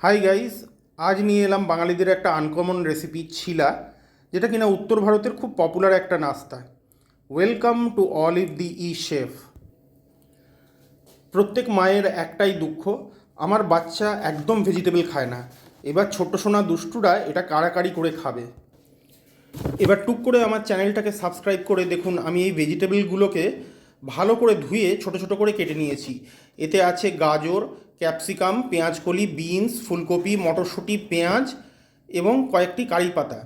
Hi guys, আজ নিয়ে এলাম বাঙালিদের একটা আনকমন রেসিপি ছিলা, যেটা কিনা উত্তর ভারতের খুব পপুলার একটা নাস্তা। Welcome to olive the E chef. প্রত্যেক মায়ের একটাই দুঃখ, আমার বাচ্চা একদম ভেজিটেবল খায় না। এবার ছোট্ট সোনা দুষ্টুরা এটা কাড়াকাড়ি করে খাবে। এবার টুক করে আমার চ্যানেলটাকে সাবস্ক্রাইব করে দেখুন, আমি এই ভেজিটেবলগুলোকে ভালো করে ধুয়ে ছোট ছোট করে কেটে নিয়েছি। এতে আছে গাজর, ক্যাপসিকাম, পেঁয়াজকলি, বিনস, ফুলকপি, মটরশুঁটি, পেঁয়াজ এবং কয়েকটি কারি পাতা।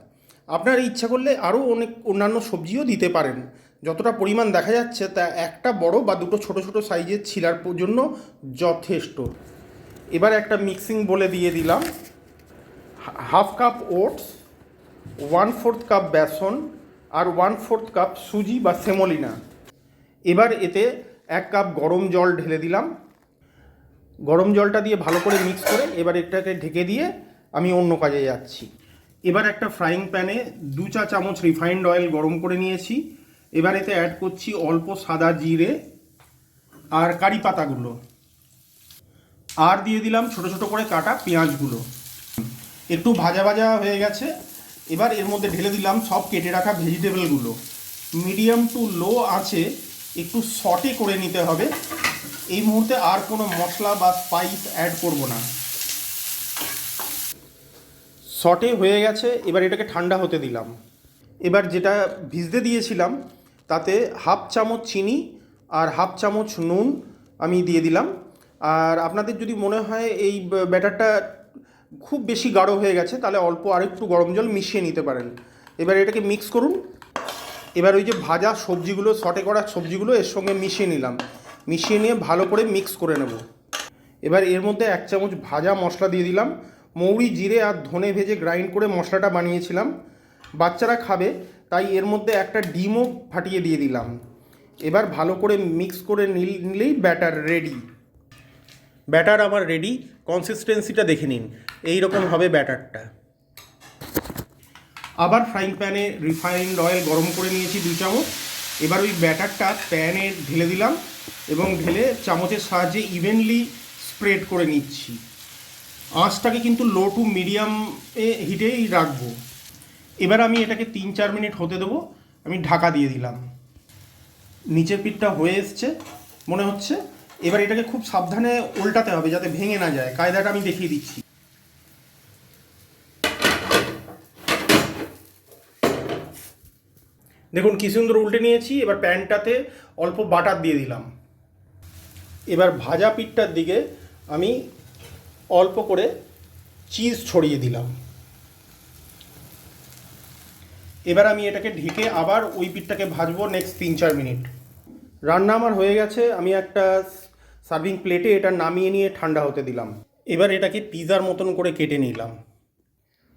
আপনার ইচ্ছা করলে আরও অনেক অন্যান্য সবজিও দিতে পারেন। যতটা পরিমাণ দেখা যাচ্ছে তা একটা বড় বা দুটো ছোট ছোট সাইজের ছিলার জন্য যথেষ্ট। এবার একটা মিক্সিং বলে দিয়ে দিলাম। হাফ কাপ ওটস, 1/4 কাপ বেসন আর 1/4 কাপ সুজি বা সেমোলিনা। এবার এতে 1 কাপ গরম জল ঢেলে দিলাম। গরম জলটা দিয়ে ভালো করে মিক্স করে এবার এটাকে ঢেকে দিয়ে আমি অন্য কাজে যাচ্ছি। এবার একটা ফ্রাইং প্যানে 2 চা চামচ রিফাইন্ড অয়েল গরম করে নিয়েছি। এবার এতে অ্যাড করছি অল্প সাদা জিরে আর কারি পাতাগুলো, আর দিয়ে দিলাম ছোট ছোট করে কাটা পেঁয়াজগুলো। একটু ভাজা ভাজা হয়ে গেছে। এবার এর মধ্যে ঢেলে দিলাম সব কেটে রাখা ভেজিটেবলগুলো। মিডিয়াম টু লো আঁচে একটু সটে করে নিতে হবে। এই মুহূর্তে আর কোনো মশলা বা স্পাইস অ্যাড করব না। সটে হয়ে গেছে, এবার এটাকে ঠান্ডা হতে দিলাম। এবার যেটা ভিজতে দিয়েছিলাম তাতে হাফ চামচ চিনি আর হাফ চামচ নুন আমি দিয়ে দিলাম। আর আপনাদের যদি মনে হয় এই ব্যাটারটা খুব বেশি গাঢ় হয়ে গেছে, তাহলে অল্প আরেকটু গরম জল মিশিয়ে নিতে পারেন। এবার এটাকে মিক্স করুন। এবার ওই যে ভাজা সবজিগুলো, সটে করা সবজিগুলো এর সঙ্গে মিশিয়ে নিলাম। মিশিয়ে নিয়ে ভালো করে মিক্স করে নেব। এবার এর মধ্যে 1 চামচ ভাজা মশলা দিয়ে দিলাম। মৌরি, জিরে আর ধনে ভেজে গ্রাইন্ড করে মশলাটা বানিয়েছিলাম। বাচ্চারা খাবে তাই এর মধ্যে একটা ডিমও ফাটিয়ে দিয়ে দিলাম। এবার ভালো করে মিক্স করে নিলেই ব্যাটার রেডি। ব্যাটার আমার রেডি। কনসিস্টেন্সিটা দেখে নিন, এই রকম হবে ব্যাটারটা। আবার ফ্রাইং প্যানে রিফাইন্ড অয়েল গরম করে নিয়েছি 2 চামচ। এবার ওই ব্যাটারটা প্যানে ঢেলে দিলাম এবং ঢেলে চামচের সাহায্যে ইভেনলি স্প্রেড করে নিচ্ছি। আঁচটাকে কিন্তু লো টু মিডিয়াম হিটেই রাখবো। এবার আমি এটাকে 3-4 মিনিট হতে দেবো। আমি ঢাকা দিয়ে দিলাম। নিচের পিঠটা হয়ে এসছে মনে হচ্ছে। এবার এটাকে খুব সাবধানে উল্টাতে হবে যাতে ভেঙে না যায়। কায়দাটা আমি দেখিয়ে দিচ্ছি। দেখুন কি সুন্দর উল্টে নিয়েছি। এবার প্যানটাতে অল্প বাটার দিয়ে দিলাম। এবার ভাজা পিঠটার দিকে আমি অল্প করে চিজ ছড়িয়ে দিলাম। এবার আমি এটাকে ঢেকে আবার ওই পিঠটাকে ভাজবো নেক্সট 3-4 মিনিট। রান্না আমার হয়ে গেছে। আমি একটা সার্ভিং প্লেটে এটা নামিয়ে নিয়ে ঠান্ডা হতে দিলাম। এবার এটাকে পিৎজার মতন করে কেটে নিলাম।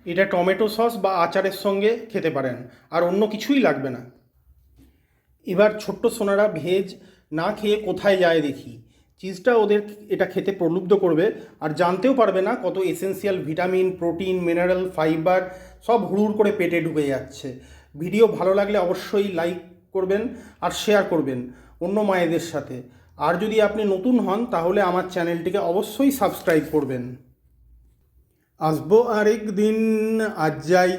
এটা টমেটো সস বা আচারের সঙ্গে খেতে পারেন, আর অন্য কিছুই লাগবে না। এবার ছোট্ট সোনারা ভেজ না খেয়ে কোথায় যায় দেখি। চিজটা ওদের এটা খেতে প্রলুব্ধ করবে, আর জানতেও পারবে না কত essential vitamin, protein, mineral, fibre সব হুড় করে পেটে ঢুকে যাচ্ছে। ভিডিও ভালো লাগলে অবশ্যই লাইক করবেন আর শেয়ার করবেন অন্য মায়েদের সাথে। আর যদি আপনি নতুন হন তাহলে আমার চ্যানেলটিকে অবশ্যই সাবস্ক্রাইব করবেন। আসবো আরেক দিন, আজ যাই।